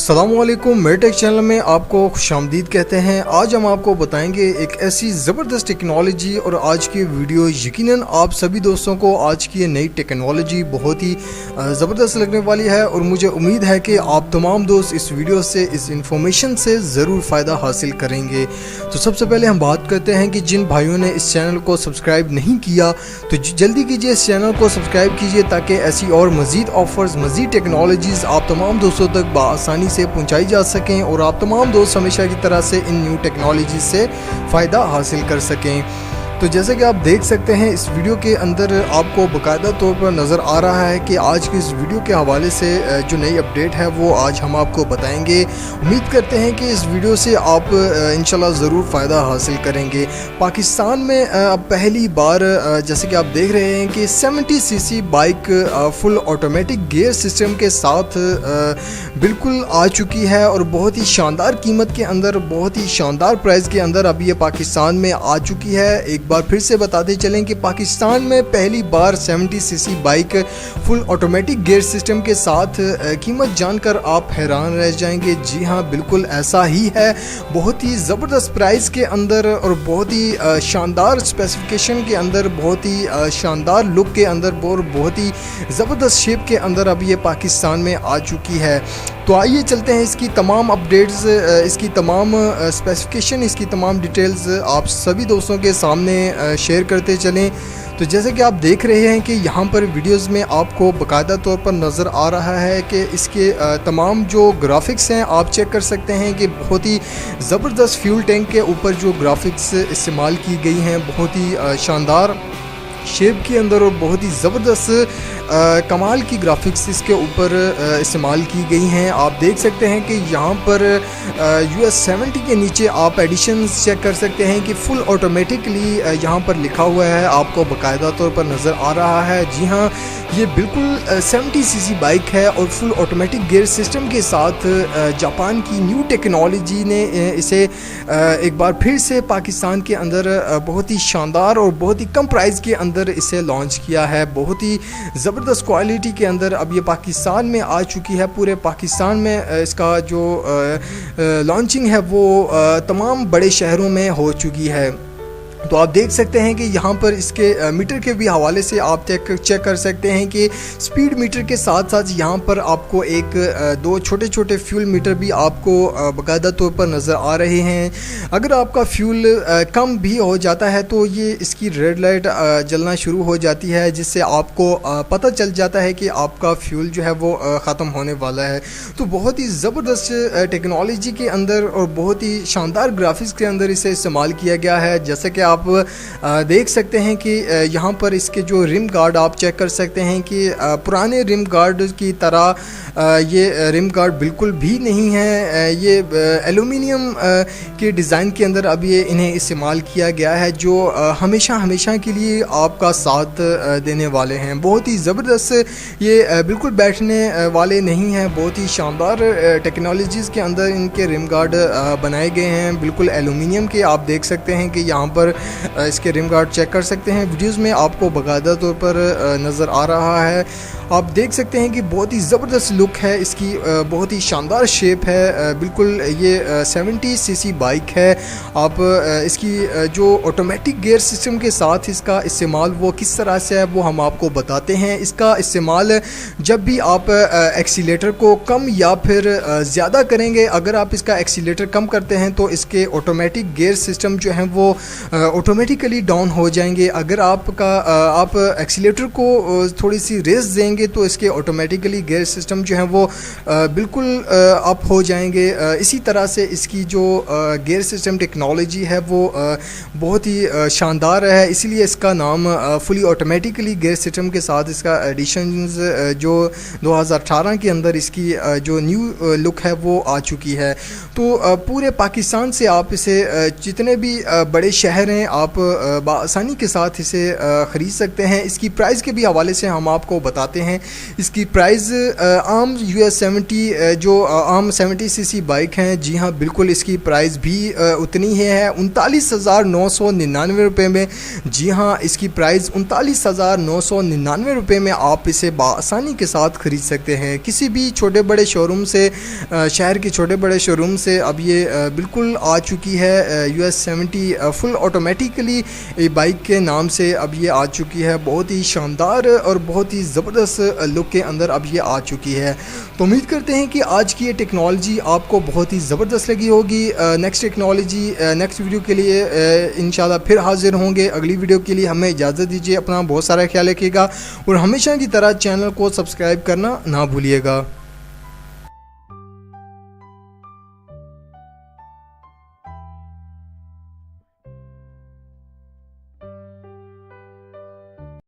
अस्सलामुअलैकुम, मेरे take channel में आपको खुशामदीद कहते हैं। आज हम आपको बताएंगे एक ऐसी ज़बरदस्त टेक्नोलॉजी, और आज की वीडियो यकीनन आप सभी दोस्तों को आज की ये नई टेक्नोलॉजी बहुत ही ज़बरदस्त लगने वाली है, और मुझे उम्मीद है कि आप तमाम दोस्त इस वीडियो से, इस इंफॉर्मेशन से ज़रूर फ़ायदा हासिल करेंगे। तो सबसे पहले हम बात करते हैं कि जिन भाइयों ने इस चैनल को सब्सक्राइब नहीं किया तो जल्दी कीजिए, इस चैनल को सब्सक्राइब कीजिए ताकि ऐसी और मज़ीद ऑफ़र्स, मज़ीद टेक्नोलॉजीज़ आप तमाम दोस्तों तक आसानी से पहुंचाई जा सकें, और आप तमाम दोस्त हमेशा की तरह से इन न्यू टेक्नोलॉजी से फ़ायदा हासिल कर सकें। तो जैसे कि आप देख सकते हैं, इस वीडियो के अंदर आपको बाकायदा तौर पर नज़र आ रहा है कि आज की इस वीडियो के हवाले से जो नई अपडेट है वो आज हम आपको बताएंगे। उम्मीद करते हैं कि इस वीडियो से आप इंशाल्लाह ज़रूर फ़ायदा हासिल करेंगे। पाकिस्तान में अब पहली बार जैसे कि आप देख रहे हैं कि 70 CC bike full automatic gear system के साथ बिल्कुल आ चुकी है, और बहुत ही शानदार कीमत के अंदर, बहुत ही शानदार प्राइस के अंदर अब ये पाकिस्तान में आ चुकी है। एक बार फिर से बताते चलें कि पाकिस्तान में पहली बार 70 CC bike full automatic gear system के साथ कीमत जानकर आप हैरान रह जाएंगे। जी हाँ, बिल्कुल ऐसा ही है। बहुत ही ज़बरदस्त प्राइस के अंदर, और बहुत ही शानदार स्पेसिफिकेशन के अंदर, बहुत ही शानदार लुक के अंदर, और बहुत ही ज़बरदस्त शेप के अंदर अब ये पाकिस्तान में आ चुकी है। तो आइए चलते हैं, इसकी तमाम अपडेट्स, इसकी तमाम स्पेसिफिकेशन, इसकी तमाम डिटेल्स आप सभी दोस्तों के सामने शेयर करते चलें। तो जैसे कि आप देख रहे हैं कि यहाँ पर वीडियोस में आपको बाकायदा तौर पर नज़र आ रहा है कि इसके तमाम जो ग्राफिक्स हैं आप चेक कर सकते हैं कि बहुत ही ज़बरदस्त फ्यूल टैंक के ऊपर जो ग्राफिक्स इस्तेमाल की गई हैं, बहुत ही शानदार शेप के अंदर, और बहुत ही ज़बरदस्त कमाल की ग्राफिक्स इसके ऊपर इस्तेमाल की गई हैं। आप देख सकते हैं कि यहाँ पर US 70 के नीचे आप एडिशंस चेक कर सकते हैं कि फुल ऑटोमेटिकली यहाँ पर लिखा हुआ है, आपको बाकायदा तौर पर नज़र आ रहा है। जी हाँ, ये बिल्कुल 70 सीसी बाइक है, और फुल ऑटोमेटिक गियर सिस्टम के साथ जापान की न्यू टेक्नोलॉजी ने इसे एक बार फिर से पाकिस्तान के अंदर बहुत ही शानदार और बहुत ही कम प्राइस के अंदर इसे लॉन्च किया है। बहुत ही ज़बरदस्त क्वालिटी के अंदर अब ये पाकिस्तान में आ चुकी है। पूरे पाकिस्तान में इसका जो लॉन्चिंग है वो तमाम बड़े शहरों में हो चुकी है। तो आप देख सकते हैं कि यहाँ पर इसके मीटर के भी हवाले से आप चेक कर सकते हैं कि स्पीड मीटर के साथ साथ यहाँ पर आपको एक दो छोटे छोटे फ्यूल मीटर भी आपको बाकायदा तौर पर नज़र आ रहे हैं। अगर आपका फ्यूल कम भी हो जाता है तो ये इसकी रेड लाइट जलना शुरू हो जाती है, जिससे आपको पता चल जाता है कि आपका फ्यूल जो है वो ख़त्म होने वाला है। तो बहुत ही ज़बरदस्त टेक्नोलॉजी के अंदर और बहुत ही शानदार ग्राफिक्स के अंदर इसे इस्तेमाल किया गया है। जैसे कि आप देख सकते हैं कि यहाँ पर इसके जो रिम गार्ड आप चेक कर सकते हैं कि पुराने रिम गार्ड की तरह ये रिम गार्ड बिल्कुल भी नहीं है। ये एल्यूमिनियम के डिज़ाइन के अंदर अब ये इन्हें इस्तेमाल किया गया है, जो हमेशा के लिए आपका साथ देने वाले हैं। बहुत ही ज़बरदस्त, ये बिल्कुल बैठने वाले नहीं हैं। बहुत ही शानदार टेक्नोलॉजीज़ के अंदर इनके रिम गार्ड बनाए गए हैं, बिल्कुल एल्यूमिनियम के। आप देख सकते हैं कि यहाँ पर इसके रिम गार्ड चेक कर सकते हैं, वीडियोस में आपको बाकायदा तौर पर नज़र आ रहा है। आप देख सकते हैं कि बहुत ही ज़बरदस्त लुक है इसकी, बहुत ही शानदार शेप है। बिल्कुल ये 70 सीसी बाइक है। आप इसकी जो ऑटोमेटिक गियर सिस्टम के साथ इसका इस्तेमाल वो किस तरह से है वो हम आपको बताते हैं। इसका इस्तेमाल जब भी आप एक्सीलेटर को कम या फिर ज़्यादा करेंगे, अगर आप इसका एक्सीलेटर कम करते हैं तो इसके ऑटोमेटिक गियर सिस्टम जो है वो ऑटोमेटिकली डाउन हो जाएंगे। अगर आप एक्सीलेटर को थोड़ी सी रेस देंगे तो इसके ऑटोमेटिकली गियर सिस्टम जो है वो बिल्कुल अप हो जाएंगे। इसी तरह से इसकी जो गियर सिस्टम टेक्नोलॉजी है वो बहुत ही शानदार है, इसीलिए इसका नाम फुली ऑटोमेटिकली गियर सिस्टम के साथ इसका एडिशंस जो 2018 के अंदर इसकी जो न्यू लुक है वो आ चुकी है। तो पूरे पाकिस्तान से आप इसे जितने भी बड़े शहर हैं आप आसानी के साथ इसे ख़रीद सकते हैं। इसकी प्राइस के भी हवाले से हम आपको बताते हैं। इसकी प्राइस आम US70 जो आम 70cc बाइक हैं, जी हाँ बिल्कुल इसकी प्राइस भी उतनी ही है 39,999 रुपये में। जी हाँ इसकी प्राइस 39,999 रुपये में आप इसे बआसानी के साथ ख़रीद सकते हैं किसी भी छोटे बड़े शोरूम से। शहर के छोटे बड़े शोरूम से अब ये बिल्कुल आ चुकी है। US70 फुल ऑटोमेटिकली बाइक के नाम से अब ये आ चुकी है। बहुत ही शानदार और बहुत ही ज़बरदस्त लुक के अंदर अब ये आ चुकी है। तो उम्मीद करते हैं कि आज की ये टेक्नोलॉजी आपको बहुत ही ज़बरदस्त लगी होगी। नेक्स्ट वीडियो के लिए इंशाल्लाह फिर हाजिर होंगे। अगली वीडियो के लिए हमें इजाज़त दीजिए। अपना बहुत सारा ख्याल रखिएगा और हमेशा की तरह चैनल को सब्सक्राइब करना ना भूलिएगा।